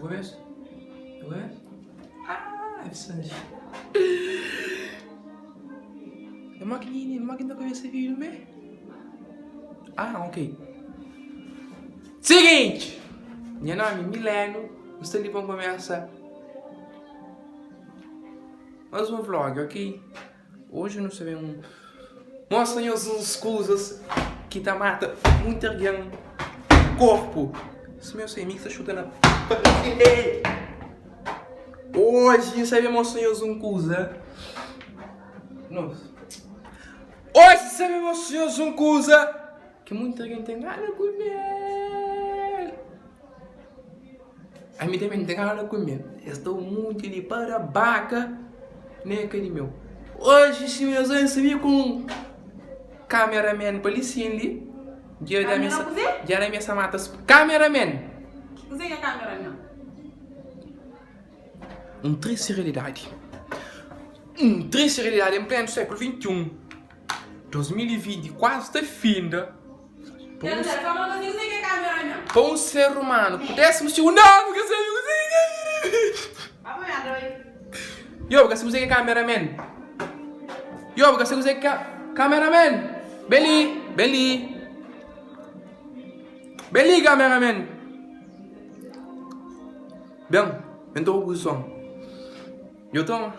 Ves? Ves? Ah, Sanji. É máquina que você viu, né? Ah, ok. Seguinte! Meu nome é Mileno. Estou ali para começar mais um vlog, ok? Hoje nós sabemos mostra-nos umas coisas que tá mata muito alguém corpo. Esse meu sem está chutando a parede. Hoje sabemos mostrar-nos uma coisa. Nossa. Hoje sabemos mostrar-nos uma coisa que muita gente tem nada a comer. A mim também tem nada a comer. Estou muito ali para a baca, nem aquele meu. Hoje se meus anos se viu com cameraman polícia ali. Dia da minha samatas. Cameraman. Você é cameraman? Triste realidade em pleno século XXI. 2020, quase está finda. Para um ser humano, pudéssemos ser não, porque eu porque você é cameraman. Eu porque você é cameraman. Beli, cameraman. Bem, então o som. Eu tô.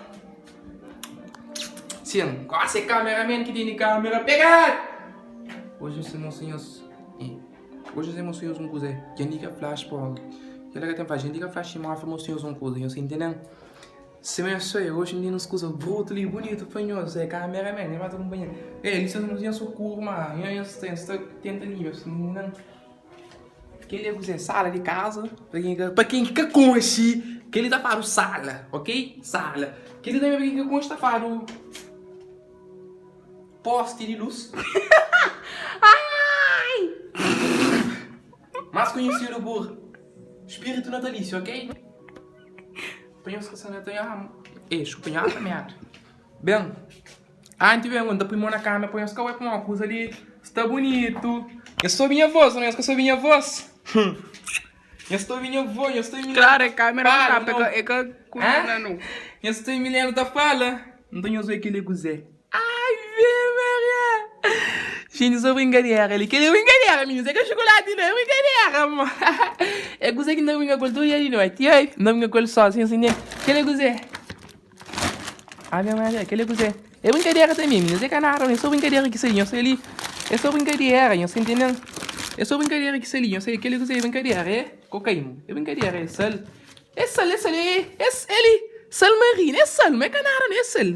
Sim, quase é cameraman que tem câmera pegada. Hoje se mocinhos. Hoje se mocinhos um coisa. Quem diga flash por. Que ela tem flash, diga flash mais mocinhos um coisa. Você entendeu? Se eu sou hoje nem nos coisas bruto e bonito fanhoso é cameraman, nem mais acompanhar. Ele se não tinha socorro, mas eu tenta ali, não. Que ele é sala de casa, para quem que conhece, que ele tá para o sala, ok? Sala. Que ele também que consta para o poste de luz. Ai! Mais conhecido por espírito natalício, ok? Penhas que essa netanha escupanhar merda. Bem, antes de quando põe na câmera, penhas que eu vou pôr uma coisa ali, está bonito. Eu sou minha voz, não é que eu sou minha voz? Eu estou minha voz, eu estou minha. Claro, a câmera não tá, é que não. Eu estou Mileno da fala. Não tenho que ele gozé. Ai, vê, Maria. Gente, sou brincadeira ali. Que ele é brincadeira, menino. Você quer chocolate, não é brincadeira, mano. É gozé que não brinca com tu e ali, não é? Tia, não brinca com ele sozinho, assim, né? Que ele gozé. Ai, minha Maria, que ele gozé. É brincadeira também, menino. Você canara, eu sou brincadeira que seria. Eu sei ali. Eu sou brincadeira, você entendeu? Eu sou brincadeira que seria. Eu sei que ele gozé é brincadeira, é? Cocaína. É brincadeira, é sal. É sal, ele. Sal marino, é sal, mas é canara, não é sal.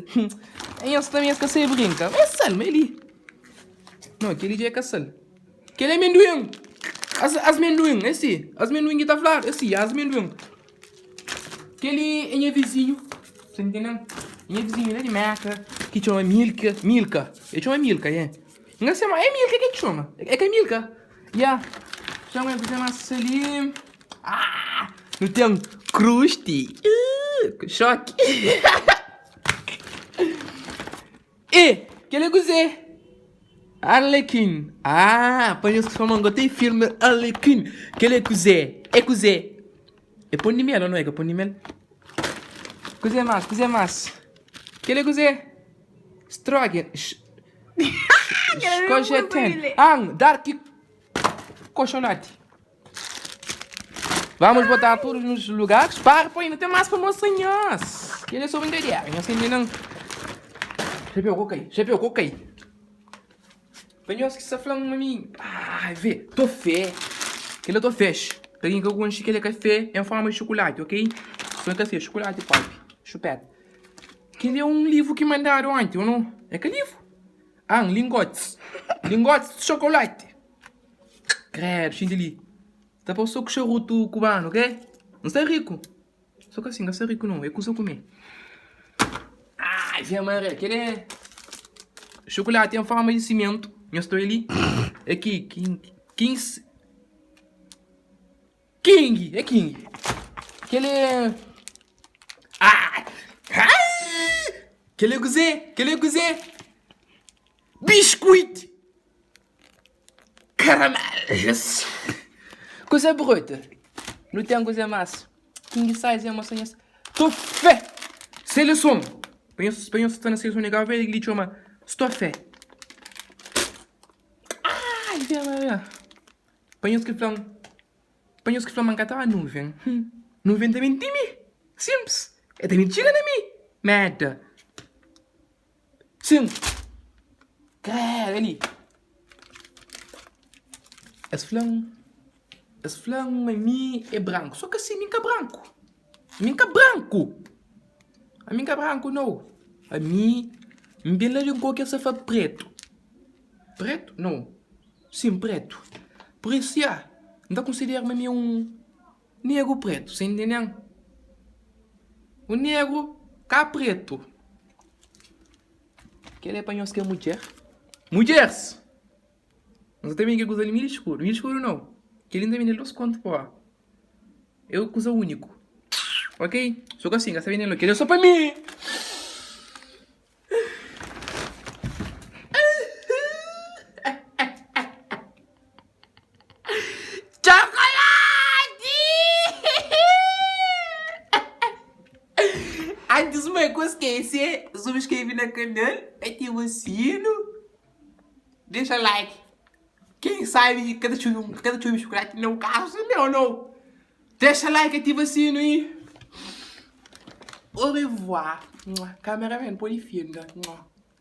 E eu também acho que você brinca. É sal, mas ele. Não, aquele dia é caçal. Aquele é amendoim. As amendoim, esse. As amendoim que tá falando, esse, as amendoim. Aquele é minha vizinho. Você entendeu? Minha vizinho, né, de Meca. Que chama Milka. Ele chama Milka, é. Não sei mais, é Milka que chama. É que é Milka. Yeah. Chama ele, chama ali. Ah! Não tem um cruste. Choque. E, que ele gozei. Arlequim. Ah, põe os que falam que tem filme Arlequim. Que ele cozé. É cozé. É pão de mel, não é? Que é pão de mel? Cozé mais. Que ele cozé. Strogan. Cocheten. Dark. Cochonate. Vamos botar todos nos lugares. Para, pô, ainda tem mais para mocinhas. Que ele é só brincadeira. Não. Já viu, coquei. Penhos que está falando a mim. Ah, vê, tô fé. Que ele tô fecho. Peguei que eu gosto que ele é café em forma de chocolate, ok? Só café, chocolate, pop, chupeta. Que ele é um livro que mandaram ontem, ou não? É que livro? Lingotes. Lingotes de chocolate. Credo, xindili. Tá para o seu charuto cubano, ok? Não está rico. Só que assim, não está rico não, é coisa comer. Ai, vê amarelo, que ele é chocolate em forma de cimento. Eu estou ali. Aqui, King. É King. Que ele é. Que ele é gozé. Biscuit. Caramelo. Coisa bruta. Não tem coisa mais. King size é uma senha. Estou fé! Seleção! Penso estar na seleção legal, velho, ele chama. Estou fé. Ai, velho. Penso que falam que está a nuvem. Nuvem também tem mim. Simples. É também chega na mim. Merda. Sim. Cara, ali. Esse flan, a mim é branco. Só que assim, minha branco. Minha branco. A minha branco, não. A mim, bem lá de um qualquer safa preto. Preto? Não. Sim, preto. Por isso, já. Não considero-me a mim um negro preto, sem entender? O negro cá preto. Que ele é panhos que é mulher. Mulheres! Mas eu também que usa milho escuro. Milho escuro não. Que ele também los conto, pô. Eu uso o único. Ok? Só que assim, essa menina que é só pra mim. Antes de me esquecer, subscreve no canal, ativa o sino, deixa like. Quem sabe cada chuva de chocolate não carro, não. Deixa like, ativa o sino e... Au revoir. Cameraman, polifilme.